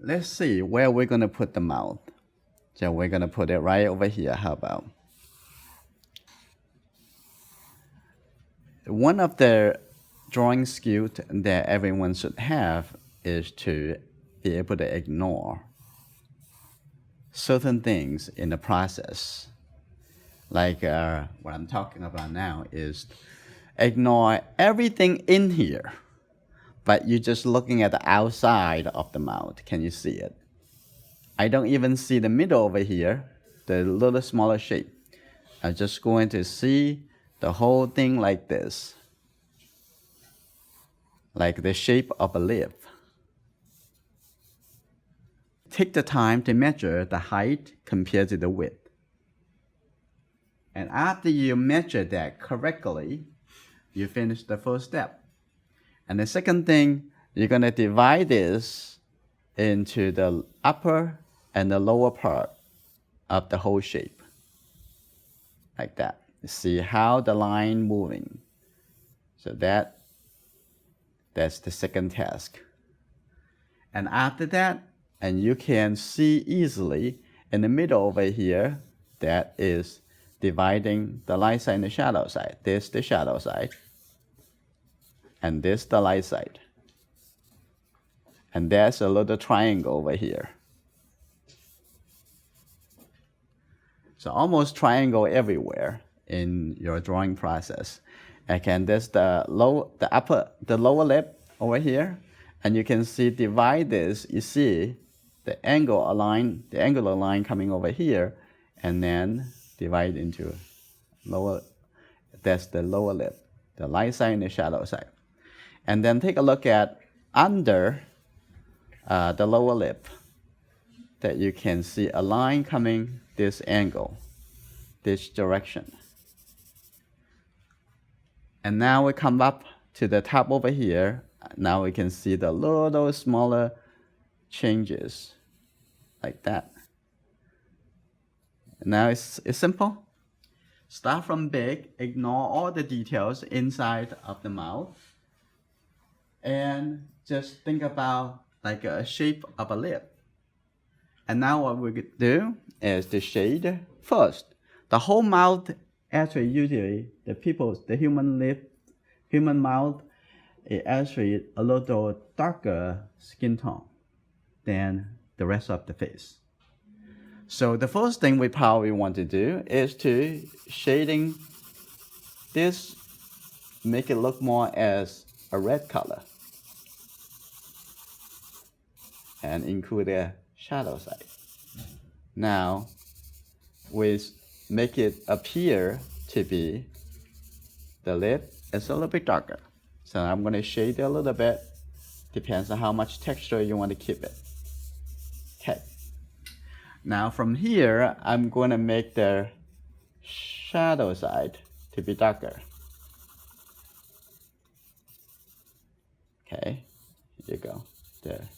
let's see where we're going to put the mouth. So we're going to put it right over here. How about? One of the drawing skills that everyone should have is to be able to ignore certain things in the process. Like what I'm talking about now is ignore everything in here, but you're just looking at the outside of the mouth. Can you see it? I don't even see the middle over here, the little smaller shape. I'm just going to see the whole thing like this, like the shape of a lip. Take the time to measure the height compared to the width. And after you measure that correctly, you finish the first step. And the second thing, you're going to divide this into the upper and the lower part of the whole shape. Like that. See how the line moving. So that's the second task. And after that, and you can see easily in the middle over here, that is dividing the light side and the shadow side. This the shadow side, and this the light side. And there's a little triangle over here. So almost triangle everywhere in your drawing process. Again, there's the lower lip over here, and you can see divide this. You see the angular line coming over here, and then divide into lower. That's the lower lip, the light side and the shadow side. And then take a look at under the lower lip, that you can see a line coming this angle, this direction. And now we come up to the top over here. Now we can see the little smaller changes like that. Now it's simple. Start from big, ignore all the details inside of the mouth, and just think about like a shape of a lip. And now what we could do is to shade first. The whole mouth, actually usually the human mouth is actually a little darker skin tone than the rest of the face. So the first thing we probably want to do is to shading this, make it look more as a red color, and include the shadow side. Now we make it appear to be the lip is a little bit darker. So I'm going to shade it a little bit. Depends on how much texture you want to keep it. Okay. Now from here, I'm going to make the shadow side to be darker. Okay, here you go. There.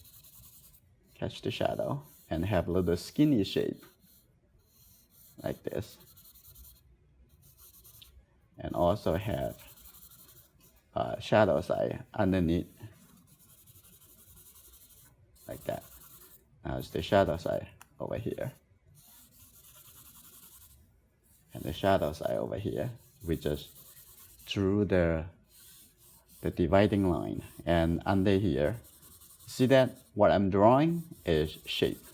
Catch the shadow and have a little skinny shape like this. And also have shadow side underneath like that. Now it's the shadow side over here. And the shadow side over here, we just drew the dividing line. And under here, see that what I'm drawing is shape.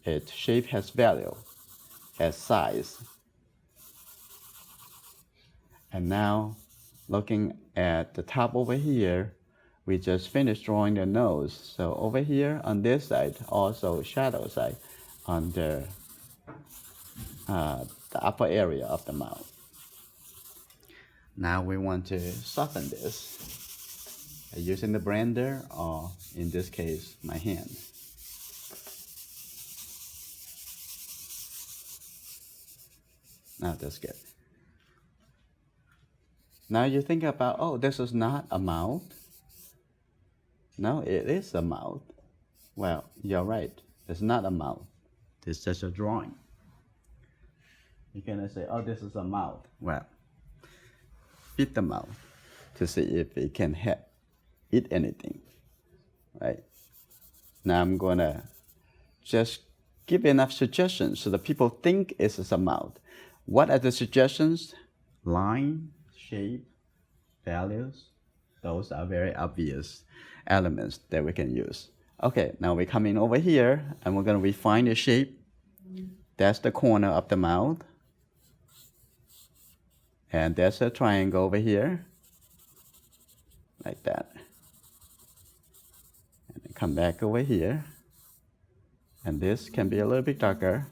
Its shape has value, has size. And now, looking at the top over here, we just finished drawing the nose. So over here on this side, also shadow side on the upper area of the mouth. Now we want to soften this using the blender, or in this case, my hand. Now that's good. Now you think about, oh, this is not a mouth. No, it is a mouth. Well, you're right. It's not a mouth. It's just a drawing. You cannot say, oh, this is a mouth. Well, feed the mouth to see if it can eat anything, right? Now I'm gonna just give enough suggestions so that people think it's a mouth. What are the suggestions? Line, shape, values. Those are very obvious elements that we can use. Okay, now we're coming over here and we're gonna refine the shape. That's the corner of the mouth. And there's a triangle over here, like that. And then come back over here. And this can be a little bit darker.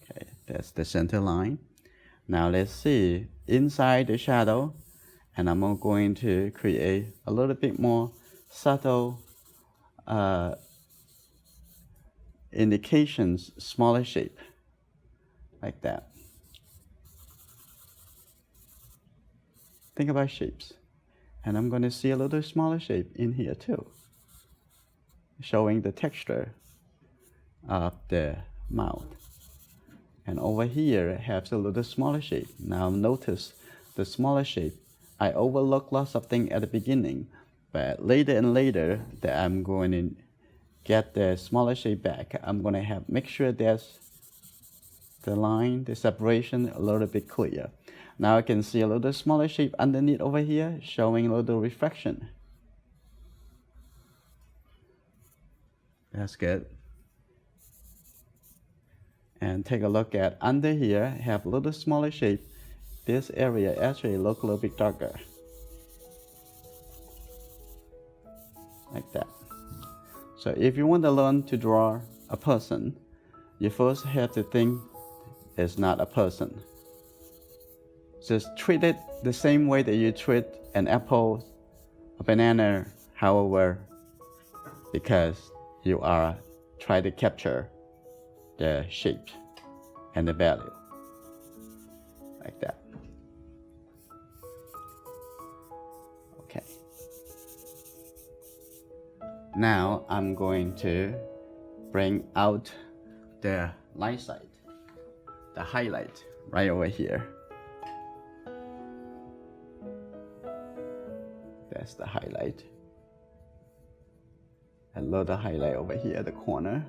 Okay, that's the center line. Now let's see inside the shadow, and I'm going to create a little bit more subtle indications, smaller shape, like that. Think about shapes. And I'm going to see a little smaller shape in here too, showing the texture of the mouth. And over here, it has a little smaller shape. Now notice the smaller shape. I overlook lots of things at the beginning, but later and later that I'm going to get the smaller shape back, I'm going to make sure there's the line, the separation a little bit clear. Now I can see a little smaller shape underneath over here, showing a little reflection. That's good. And take a look at under here, have a little smaller shape. This area actually look a little bit darker. Like that. So if you want to learn to draw a person, you first have to think it's not a person. Just treat it the same way that you treat an apple, a banana, however, because you are trying to capture the shape and the value, like that. Okay. Now I'm going to bring out the light side, the highlight right over here. That's the highlight. A little highlight over here at the corner.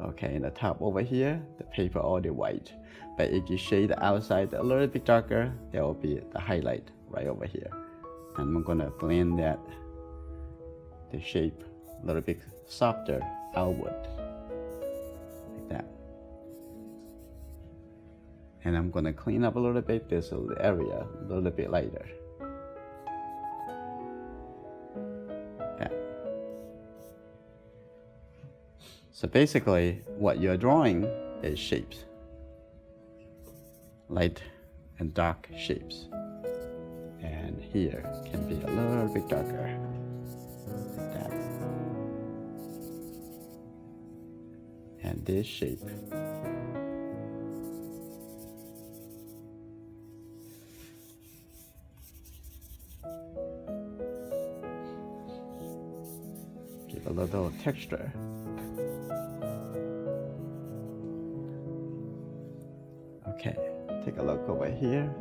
Okay, in the top over here, the paper already white. But if you shade the outside a little bit darker, there will be the highlight right over here. And I'm gonna blend that, the shape a little bit softer outward, like that. And I'm gonna clean up a little bit this area, a little bit lighter. So basically, what you're drawing is shapes. Light and dark shapes. And here can be a little bit darker, like that. And this shape. Give a little texture. Okay, take a look over here.